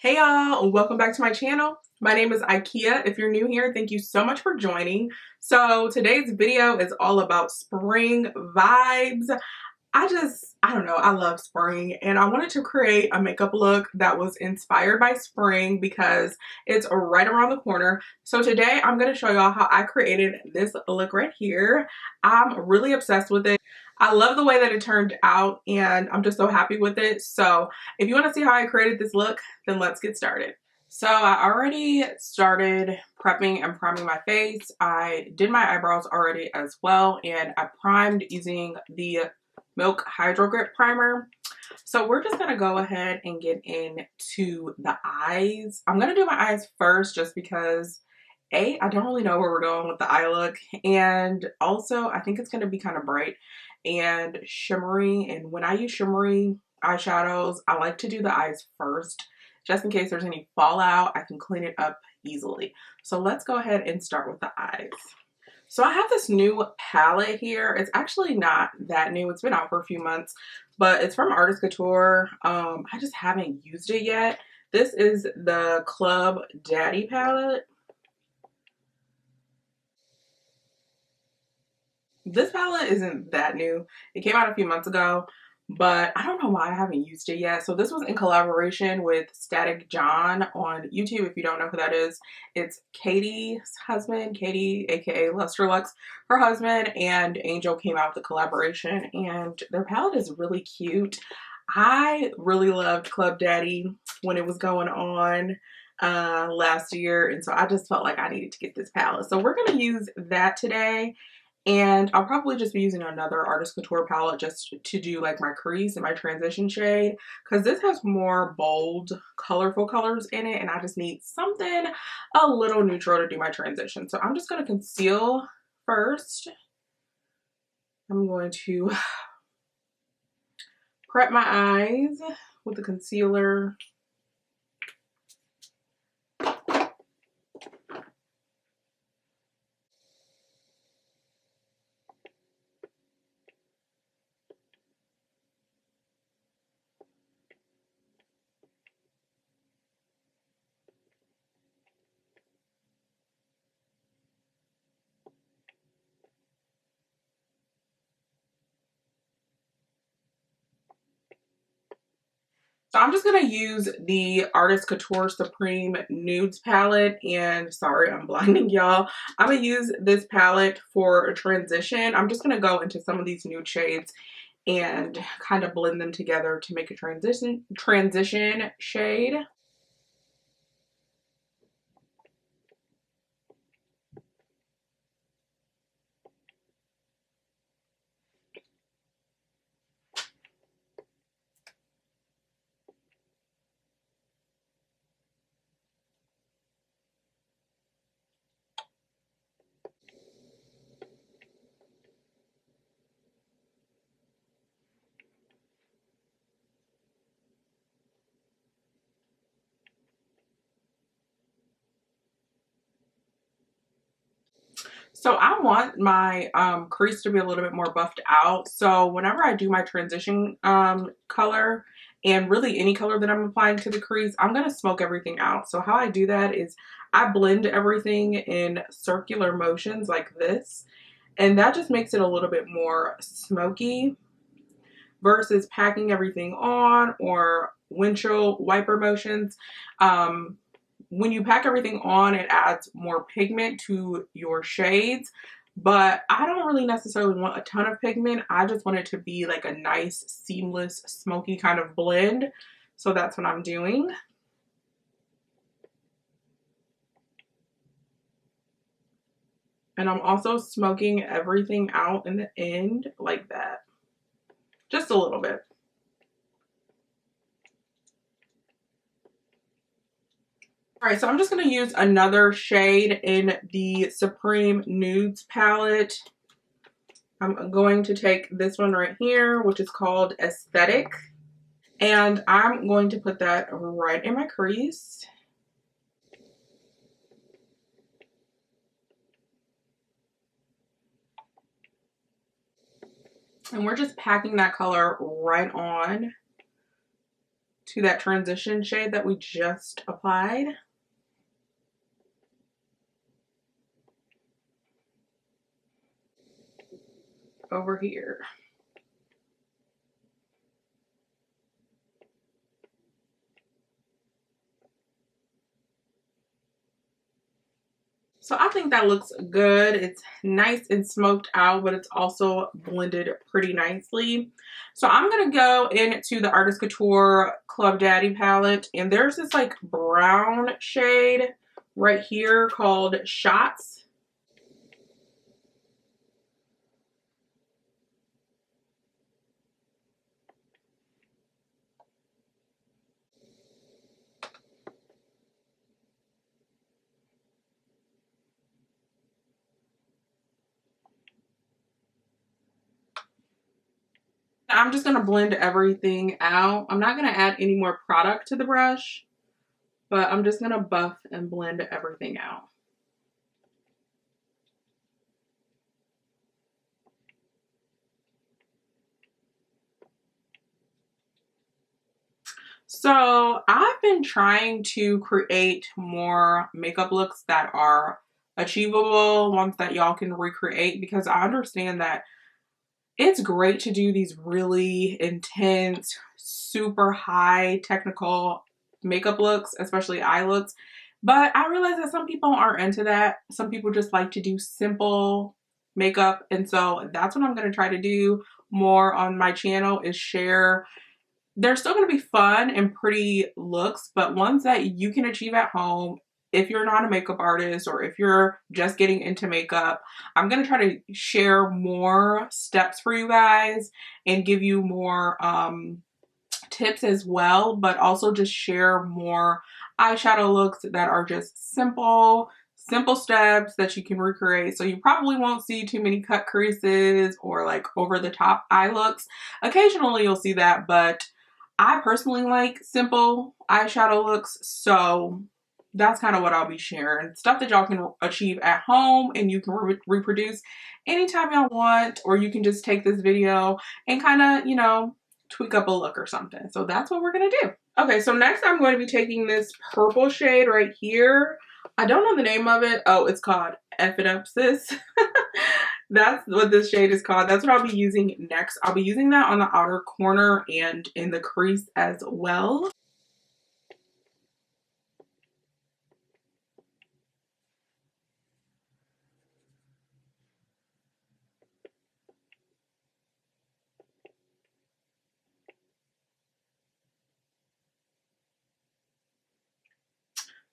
Hey y'all, welcome back to my channel. My name is Ikea. If you're new here, thank you so much for joining. So today's video is all about spring vibes. I don't know, I love spring and I wanted to create a makeup look that was inspired by spring because it's right around the corner. So today I'm going to show y'all how I created this look right here. I'm really obsessed with it. I love the way that it turned out and I'm just so happy with it. So if you want to see how I created this look, then let's get started. So I already started prepping and priming my face. I did my eyebrows already as well and I primed using the Milk Hydro Grip Primer. So we're just gonna go ahead and get into the eyes. I'm gonna do my eyes first just because I don't really know where we're going with the eye look, and also I think it's gonna be kind of bright and shimmery, and when I use shimmery eyeshadows, I like to do the eyes first just in case there's any fallout. I can clean it up easily. So let's go ahead and start with the eyes. So I have this new palette here. It's actually not that new. It's been out for a few months, but it's from Artist Couture. I just haven't used it yet. This is the Club Daddy palette. This palette isn't that new. It came out a few months ago, but I don't know why I haven't used it yet. So this was in collaboration with Static John on YouTube. If you don't know who that is, it's Katie's husband, Katie, aka Luster Lux, her husband, and Angel came out with a collaboration, and their palette is really cute. I really loved Club Daddy when it was going on last year, and so I just felt like I needed to get this palette. So we're gonna use that today. And I'll probably just be using another Artist Couture palette just to do like my crease and my transition shade, because this has more bold, colorful colors in it, and I just need something a little neutral to do my transition. So I'm just going to conceal first. I'm going to prep my eyes with the concealer. So I'm just going to use the Artist Couture Supreme Nudes palette, and sorry, I'm blinding y'all. I'm going to use this palette for a transition. I'm just going to go into some of these nude shades and kind of blend them together to make a transition shade. So I want my crease to be a little bit more buffed out. So whenever I do my transition color, and really any color that I'm applying to the crease, I'm going to smoke everything out. So how I do that is I blend everything in circular motions like this. And that just makes it a little bit more smoky versus packing everything on or windshield wiper motions. When you pack everything on, it adds more pigment to your shades, but I don't really necessarily want a ton of pigment. I just want it to be like a nice, seamless, smoky kind of blend. So that's what I'm doing. And I'm also smoking everything out in the end like that. Just a little bit. All right, so I'm just going to use another shade in the Supreme Nudes palette. I'm going to take this one right here, which is called Aesthetic. And I'm going to put that right in my crease. And we're just packing that color right on to that transition shade that we just applied. Over here. So I think that looks good. It's nice and smoked out, but it's also blended pretty nicely. So I'm going to go into the Artist Couture Club Daddy palette, and there's this like brown shade right here called Shots. I'm just going to blend everything out. I'm not going to add any more product to the brush, but I'm just going to buff and blend everything out. So I've been trying to create more makeup looks that are achievable, ones that y'all can recreate, because I understand that it's great to do these really intense, super high technical makeup looks, especially eye looks. But I realize that some people aren't into that. Some people just like to do simple makeup. And so that's what I'm going to try to do more on my channel, is share. They're still going to be fun and pretty looks, but ones that you can achieve at home if you're not a makeup artist or if you're just getting into makeup. I'm going to try to share more steps for you guys and give you more tips as well, but also just share more eyeshadow looks that are just simple steps that you can recreate. So you probably won't see too many cut creases or like over the top eye looks. Occasionally you'll see that, but I personally like simple eyeshadow looks, so that's kind of what I'll be sharing. Stuff that y'all can achieve at home and you can reproduce anytime y'all want, or you can just take this video and kind of, you know, tweak up a look or something. So that's what we're going to do. Okay, so next I'm going to be taking this purple shade right here. I don't know the name of it. Oh, it's called F It Up Sis. That's what this shade is called. That's what I'll be using next. I'll be using that on the outer corner and in the crease as well.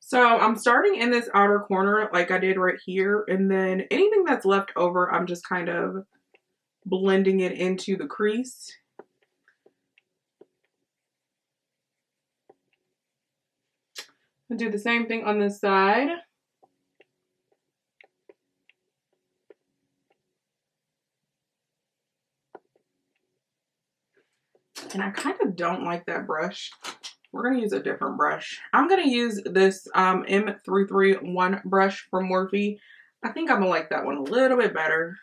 So I'm starting in this outer corner like I did right here, and then anything that's left over, I'm just kind of blending it into the crease. And do the same thing on this side. And I kind of don't like that brush. We're going to use a different brush. I'm going to use this M331 brush from Morphe. I think I'm going to like that one a little bit better.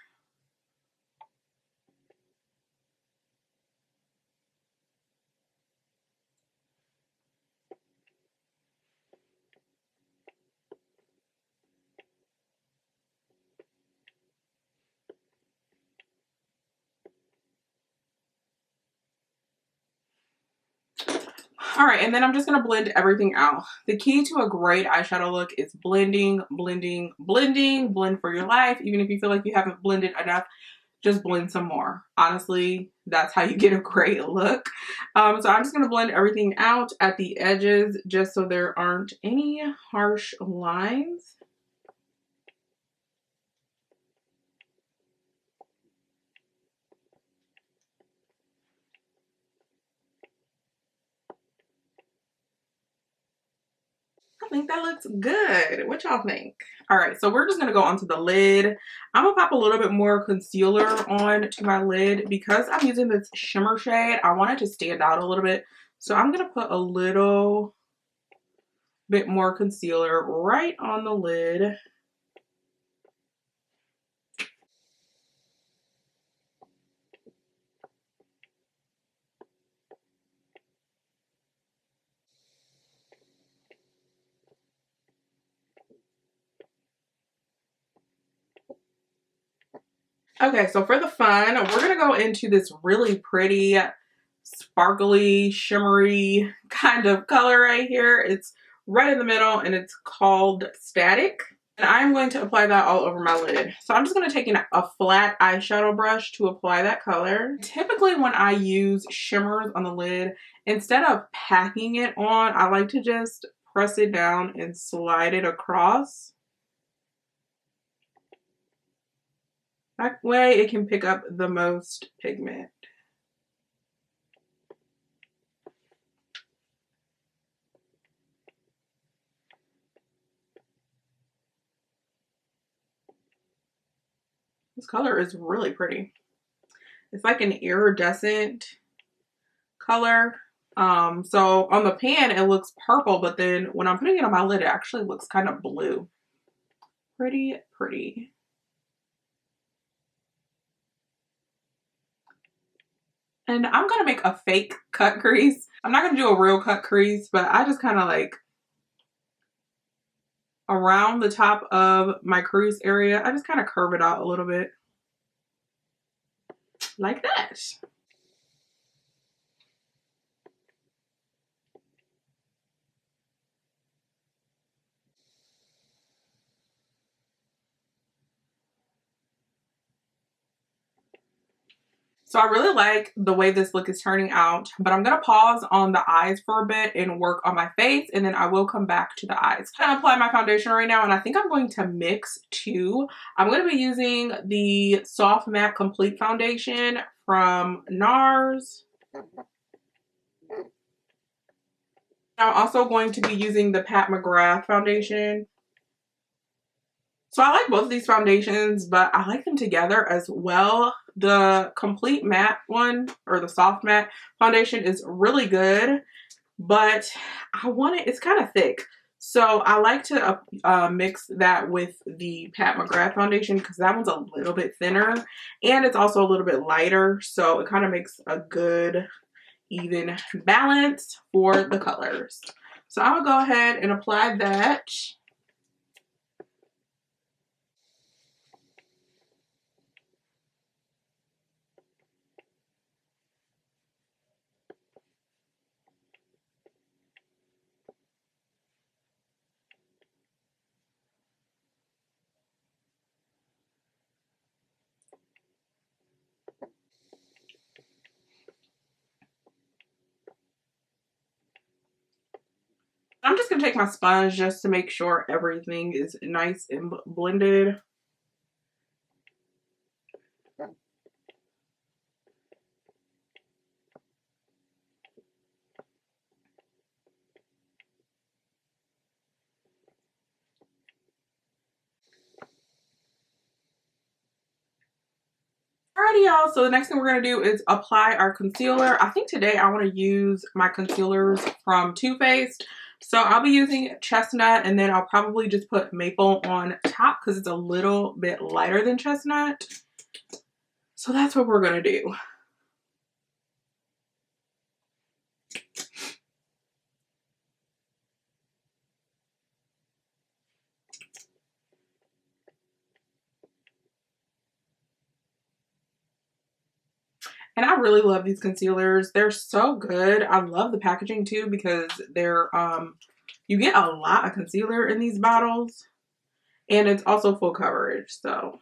All right, and then I'm just going to blend everything out. The key to a great eyeshadow look is blending, blending, blending. Blend for your life. Even if you feel like you haven't blended enough, just blend some more. Honestly, that's how you get a great look. So I'm just going to blend everything out at the edges just so there aren't any harsh lines. I think that looks good. What y'all think? All right, so we're just gonna go onto the lid. I'm gonna pop a little bit more concealer on to my lid because I'm using this shimmer shade. I want it to stand out a little bit. So I'm gonna put a little bit more concealer right on the lid. Okay, so for the fun, we're gonna go into this really pretty, sparkly, shimmery kind of color right here. It's right in the middle and it's called Static. And I'm going to apply that all over my lid. So I'm just going to take a flat eyeshadow brush to apply that color. Typically when I use shimmers on the lid, instead of packing it on, I like to just press it down and slide it across. That way it can pick up the most pigment. This color is really pretty. It's like an iridescent color. So on the pan it looks purple, but then when I'm putting it on my lid, it actually looks kind of blue. Pretty, pretty. And I'm gonna make a fake cut crease. I'm not gonna do a real cut crease, but I just kind of like around the top of my crease area, I just kind of curve it out a little bit. Like that. So I really like the way this look is turning out, but I'm gonna pause on the eyes for a bit and work on my face, and then I will come back to the eyes. I'm gonna apply my foundation right now, and I think I'm going to mix two. I'm gonna be using the Soft Matte Complete Foundation from NARS. I'm also going to be using the Pat McGrath foundation. So I like both of these foundations, but I like them together as well. The complete matte one, or the soft matte foundation, is really good, but it's kind of thick. So I like to mix that with the Pat McGrath foundation because that one's a little bit thinner and it's also a little bit lighter. So it kind of makes a good even balance for the colors. So I will go ahead and apply that. I'm just going to take my sponge just to make sure everything is nice and blended. Alrighty, y'all. So the next thing we're going to do is apply our concealer. I think today I want to use my concealers from Too Faced. So I'll be using Chestnut, and then I'll probably just put Maple on top because it's a little bit lighter than Chestnut. So that's what we're going to do. And I really love these concealers. They're so good. I love the packaging too because they're you get a lot of concealer in these bottles, and it's also full coverage. So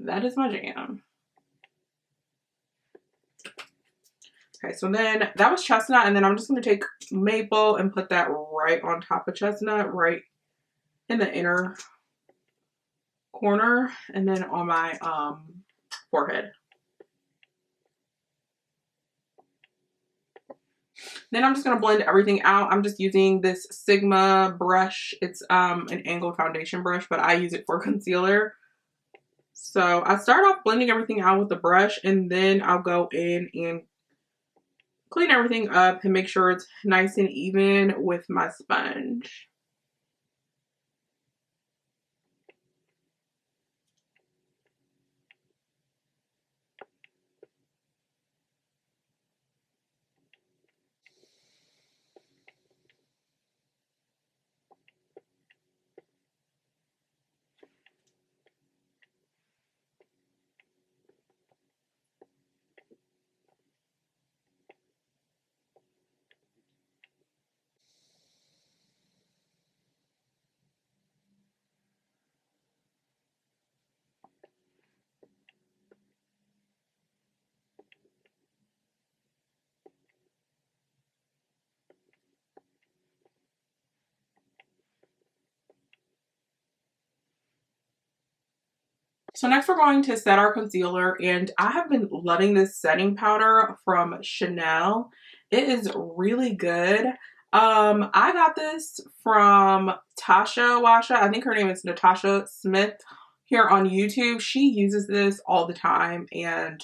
that is my jam. Okay, so then that was Chestnut, and then I'm just going to take Maple and put that right on top of Chestnut, right in the inner corner, and then on my forehead. Then I'm just going to blend everything out. I'm just using this Sigma brush. It's an angled foundation brush, but I use it for concealer. So I start off blending everything out with the brush, and then I'll go in and clean everything up and make sure it's nice and even with my sponge. So next we're going to set our concealer, and I have been loving this setting powder from Chanel. It is really good. I got this from Tasha Washa. I think her name is Natasha Smith here on YouTube. She uses this all the time, and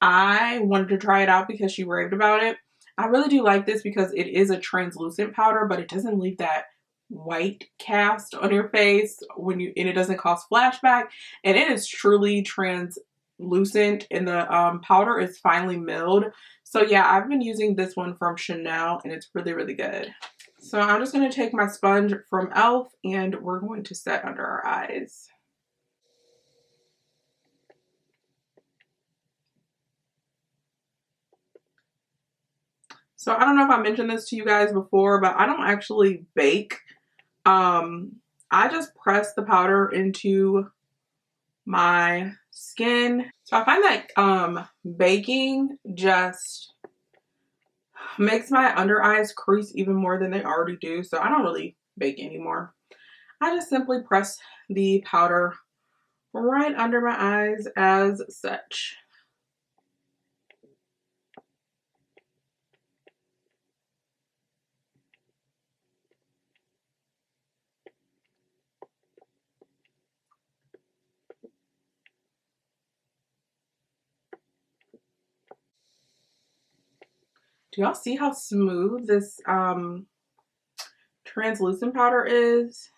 I wanted to try it out because she raved about it. I really do like this because it is a translucent powder, but it doesn't leave that white cast on your face and it doesn't cause flashback, and it is truly translucent, and the powder is finely milled. So yeah, I've been using this one from Chanel, and it's really, really good. So I'm just going to take my sponge from e.l.f. and we're going to set under our eyes. So I don't know if I mentioned this to you guys before, but I don't actually bake. I just press the powder into my skin. So I find that baking just makes my under eyes crease even more than they already do. So I don't really bake anymore. I just simply press the powder right under my eyes as such. Do y'all see how smooth this translucent powder is?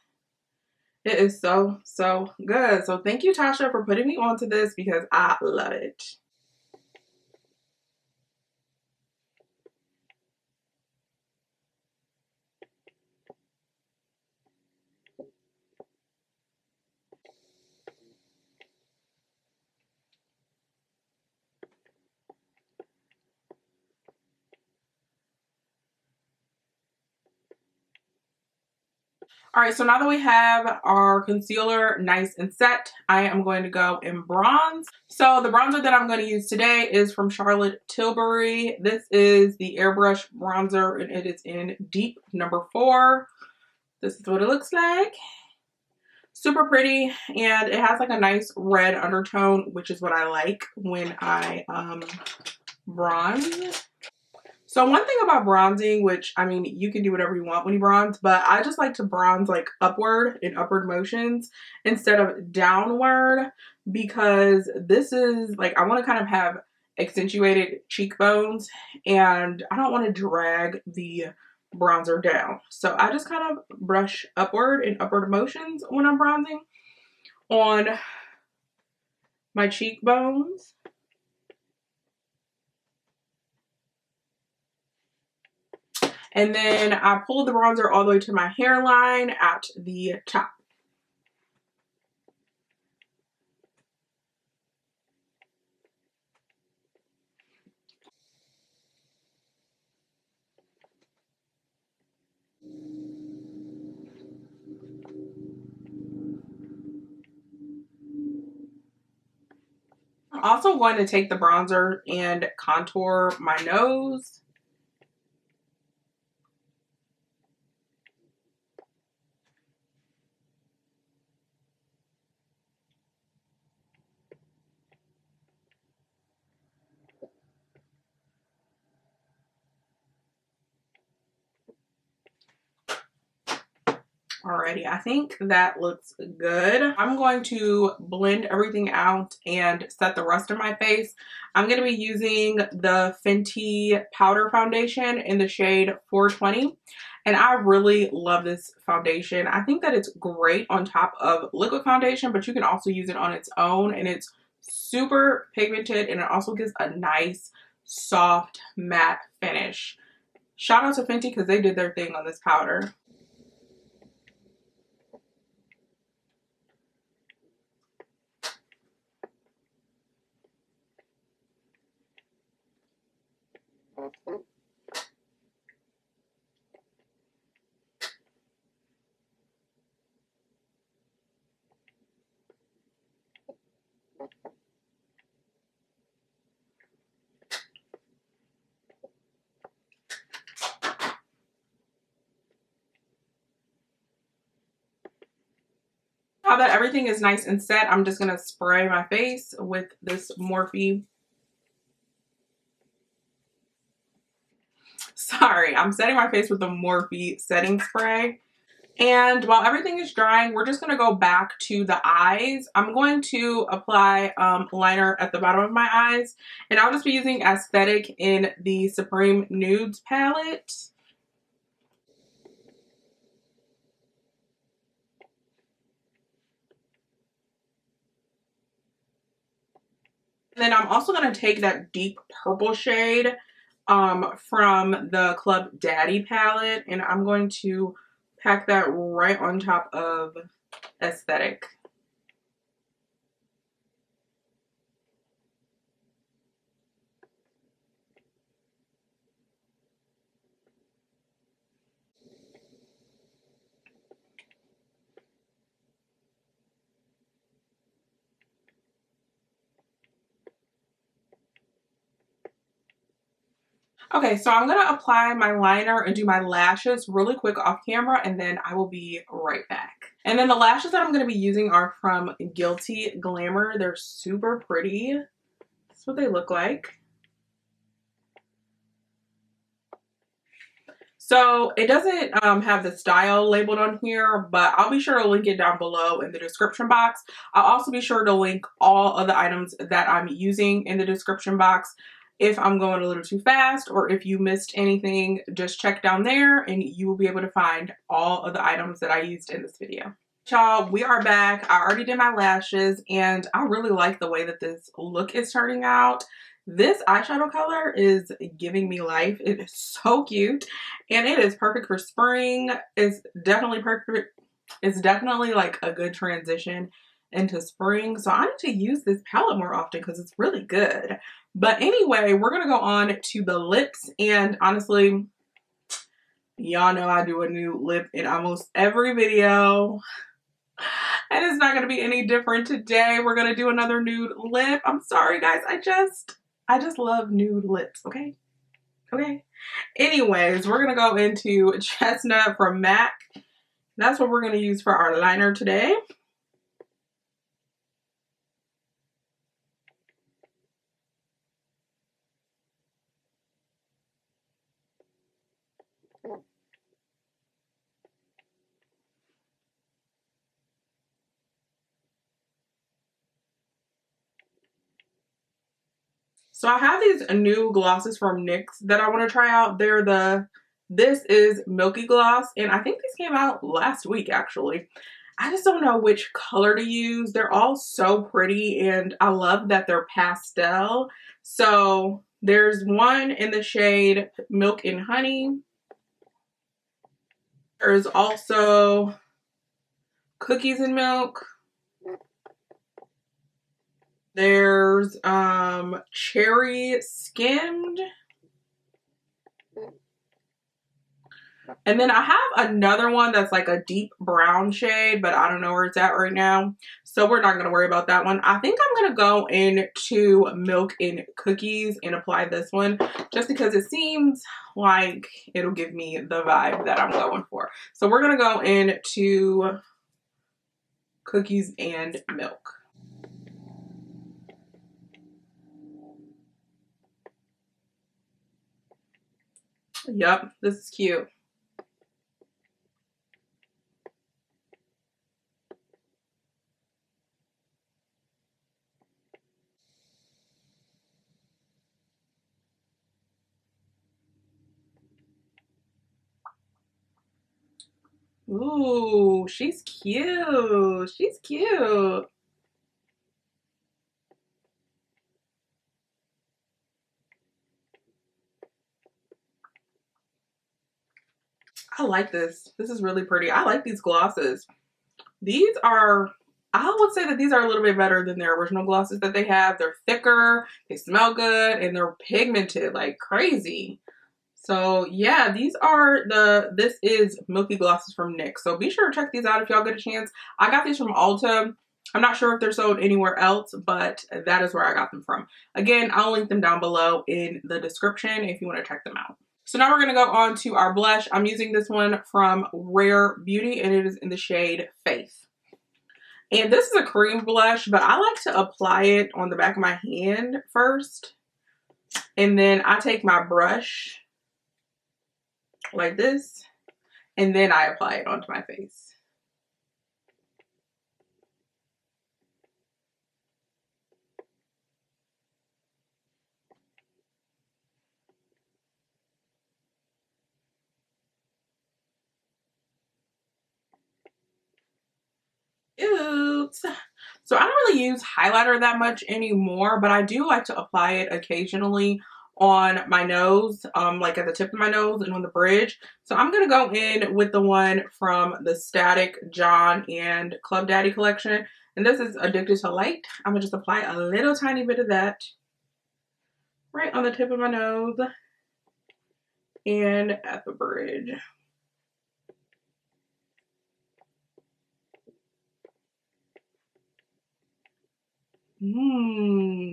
It is so, so good. So thank you, Tasha, for putting me onto this because I love it. All right, so now that we have our concealer nice and set, I am going to go in bronze. So the bronzer that I'm going to use today is from Charlotte Tilbury. This is the Airbrush bronzer, and it is in Deep number 4. This is what it looks like. Super pretty, and it has like a nice red undertone, which is what I like when I bronze. So one thing about bronzing, which, I mean, you can do whatever you want when you bronze, but I just like to bronze like upward in upward motions instead of downward, because this is like, I want to kind of have accentuated cheekbones and I don't want to drag the bronzer down. So I just kind of brush upward in upward motions when I'm bronzing on my cheekbones. And then I pulled the bronzer all the way to my hairline at the top. I'm also going to take the bronzer and contour my nose. Alrighty, I think that looks good. I'm going to blend everything out and set the rest of my face. I'm going to be using the Fenty powder foundation in the shade 420. And I really love this foundation. I think that it's great on top of liquid foundation, but you can also use it on its own. And it's super pigmented, and it also gives a nice, soft, matte finish. Shout out to Fenty because they did their thing on this powder. Now that everything is nice and set, I'm just going to spray my face with this Morphe. Sorry, I'm setting my face with the Morphe setting spray. And while everything is drying, we're just going to go back to the eyes. I'm going to apply liner at the bottom of my eyes. And I'll just be using Aesthetic in the Supreme Nudes palette. And then I'm also going to take that deep purple shade from the Club Daddy palette. And I'm going to pack that right on top of Aesthetic. Okay, so I'm going to apply my liner and do my lashes really quick off camera, and then I will be right back. And then the lashes that I'm going to be using are from Guilty Glamour. They're super pretty. That's what they look like. So it doesn't have the style labeled on here, but I'll be sure to link it down below in the description box. I'll also be sure to link all of the items that I'm using in the description box. If I'm going a little too fast or if you missed anything, just check down there and you will be able to find all of the items that I used in this video. Y'all, we are back. I already did my lashes and I really like the way that this look is turning out. This eyeshadow color is giving me life. It is so cute and it is perfect for spring. It's definitely perfect. It's definitely like a good transition into spring. So I need to use this palette more often because it's really good. But anyway, we're going to go on to the lips. And honestly, y'all know I do a nude lip in almost every video. And it's not going to be any different today. We're going to do another nude lip. I'm sorry, guys. I just love nude lips, okay? Okay. Anyways, we're going to go into Chestnut from MAC. That's what we're going to use for our liner today. So I have these new glosses from NYX that I want to try out. This is Milky Gloss, and I think these came out last week actually. I just don't know which color to use. They're all so pretty, and I love that they're pastel. So there's one in the shade Milk and Honey. There's also Cookies and Milk. There's Cherry Skimmed. And then I have another one that's like a deep brown shade, but I don't know where it's at right now. So we're not going to worry about that one. I think I'm going to go into Milk and Cookies and apply this one just because it seems like it'll give me the vibe that I'm going for. So we're going to go into Cookies and Milk. Yep, this is cute. Ooh, she's cute. She's cute. I like this. This is really pretty. I like these glosses. These are, I would say that these are a little bit better than their original glosses that they have. They're thicker, they smell good, and they're pigmented like crazy. So yeah, this is Milky Glosses from NYX. So be sure to check these out if y'all get a chance. I got these from Ulta. I'm not sure if they're sold anywhere else, but that is where I got them from. Again, I'll link them down below in the description if you want to check them out. So now we're going to go on to our blush. I'm using this one from Rare Beauty and it is in the shade Faith. And this is a cream blush, but I like to apply it on the back of my hand first. And then I take my brush like this, and then I apply it onto my face. Cute. So I don't really use highlighter that much anymore, but I do like to apply it occasionally on my nose, like at the tip of my nose and on the bridge. So I'm gonna go in with the one from the Static John and Club Daddy collection, and this is Addicted to Light. I'm gonna just apply a little tiny bit of that right on the tip of my nose and at the bridge.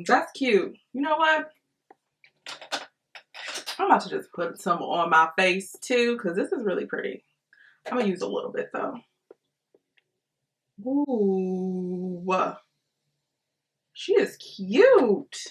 That's cute. You know what? I'm about to just put some on my face too, because this is really pretty. I'm gonna use a little bit though. Ooh, she is cute.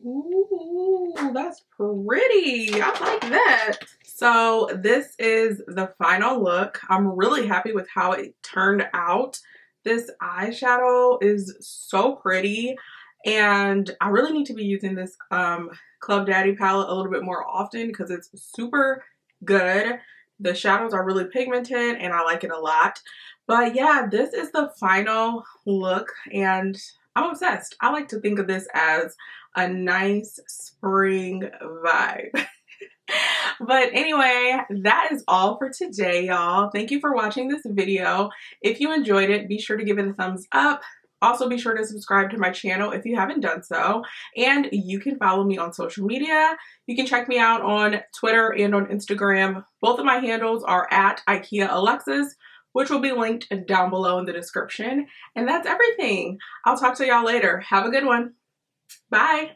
Ooh, that's pretty. I like that. So this is the final look. I'm really happy with how it turned out. This eyeshadow is so pretty, and I really need to be using this Club Daddy palette a little bit more often because it's super good. The shadows are really pigmented and I like it a lot. But yeah, this is the final look and I'm obsessed. I like to think of this as a nice spring vibe. But anyway, that is all for today, y'all. Thank you for watching this video. If you enjoyed it, be sure to give it a thumbs up. Also, be sure to subscribe to my channel if you haven't done so. And you can follow me on social media. You can check me out on Twitter and on Instagram. Both of my handles are at Ikea Alexis, which will be linked down below in the description. And that's everything. I'll talk to y'all later. Have a good one. Bye.